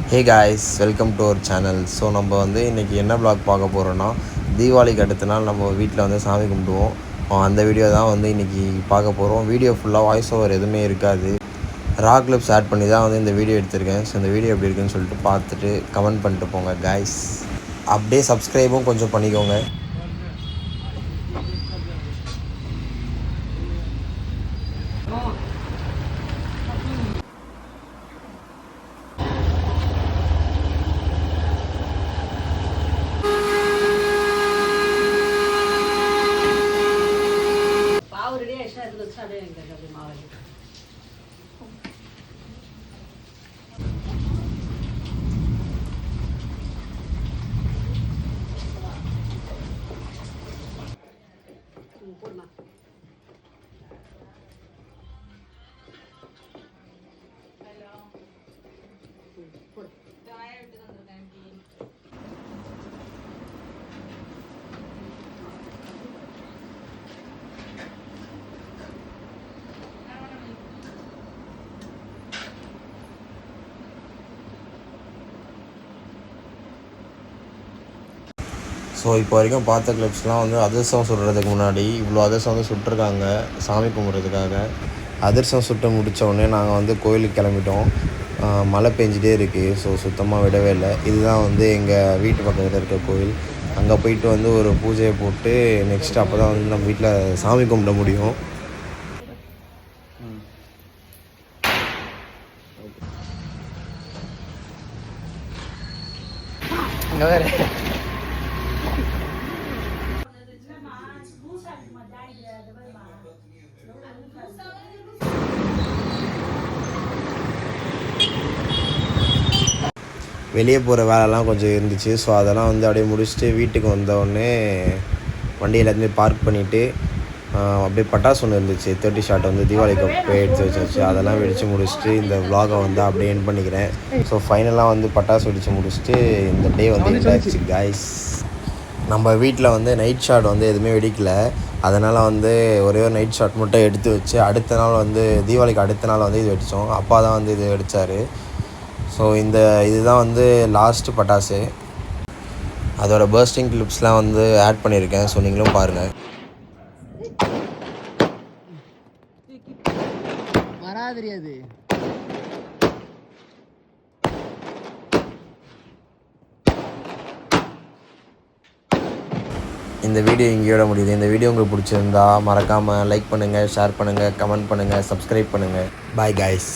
Hey guys, welcome to our channel. So நம்ம வந்து இன்றைக்கி என்ன vlog பார்க்க போகிறோன்னா, தீபாவளிக்கு அடுத்த நாள் நம்ம வீட்டில் வந்து சாமி கும்பிடுவோம். அந்த வீடியோ தான் வந்து இன்றைக்கி பார்க்க போகிறோம். வீடியோ ஃபுல்லாக வாய்ஸ் ஓவர் எதுவுமே இருக்காது. ரா கிளிப்ஸ் ஆட் பண்ணி தான் வந்து இந்த வீடியோ எடுத்திருக்கேன். ஸோ இந்த வீடியோ எப்படி இருக்குன்னு சொல்லிட்டு பார்த்துட்டு கமெண்ட் பண்ணிட்டு போங்க காய்ஸ். அப்படியே சப்ஸ்கிரைபும் கொஞ்சம் பண்ணிக்கோங்க. ஸோ இப்போ வரைக்கும் பார்த்த கிளிப்ஸ்லாம் வந்து அதிரசம் சுடுறதுக்கு முன்னாடி இவ்வளோ அதிரசம் வந்து சுட்டிருக்காங்க சாமி கும்பிட்றதுக்காக. அதிரசம் சுட்டு முடித்த உடனே நாங்கள் வந்து கோயிலுக்கு கிளம்பிட்டோம். மழை பெஞ்சிட்டே இருக்குது. ஸோ சுத்தமாக விடவே இல்லை. இதுதான் வந்து எங்கள் வீட்டு பக்கத்தில் இருக்க கோயில். அங்கே போயிட்டு வந்து ஒரு பூஜையை போட்டு நெக்ஸ்ட் அப்போ தான் வந்து நம்ம வீட்டில் சாமி கும்பிட முடியும். இங்கே வேறு வெளியே போகிற வேலைலாம் கொஞ்சம் இருந்துச்சு. ஸோ அதெல்லாம் வந்து அப்படியே முடிச்சுட்டு வீட்டுக்கு வந்தோடனே வண்டி எல்லாத்தையுமே பார்க் பண்ணிவிட்டு அப்படியே பட்டாசு ஒன்று இருந்துச்சு 30 ஷாட் வந்து தீபாவளிக்கு போய் எடுத்து வச்சாச்சு. அதெல்லாம் வெடித்து முடிச்சுட்டு இந்த vlog-ஐ வந்து அப்படியே எண்ட் பண்ணிக்கிறேன். ஸோ ஃபைனலாக வந்து பட்டாசு வெடித்து முடிச்சுட்டு இந்த டே வந்து எண்ட் ஆச்சு காய்ஸ். நம்ம வீட்டில் வந்து நைட் ஷாட் வந்து எதுவுமே வெடிக்கலை. அதனால் வந்து ஒரே ஒரு நைட் ஷாட் மட்டும் எடுத்து வச்சு அடுத்த நாள் வந்து தீபாவளிக்கு அடுத்த நாள் வந்து இது வெடித்தோம். அப்பா தான் வந்து இது வெடித்தார். ஸோ இதுதான் வந்து லாஸ்ட்டு பட்டாசு. அதோட பர்ஸ்டிங் கிளிப்ஸ்லாம் வந்து ஆட் பண்ணியிருக்கேன். ஸோ நீங்களும் பாருங்கள். வராது. இந்த வீடியோ இங்கேயோட முடியுது. இந்த வீடியோ உங்களுக்கு பிடிச்சிருந்தா மறக்காமல் லைக் பண்ணுங்கள், ஷேர் பண்ணுங்கள், கமெண்ட் பண்ணுங்கள், சப்ஸ்கிரைப் பண்ணுங்கள். Bye guys.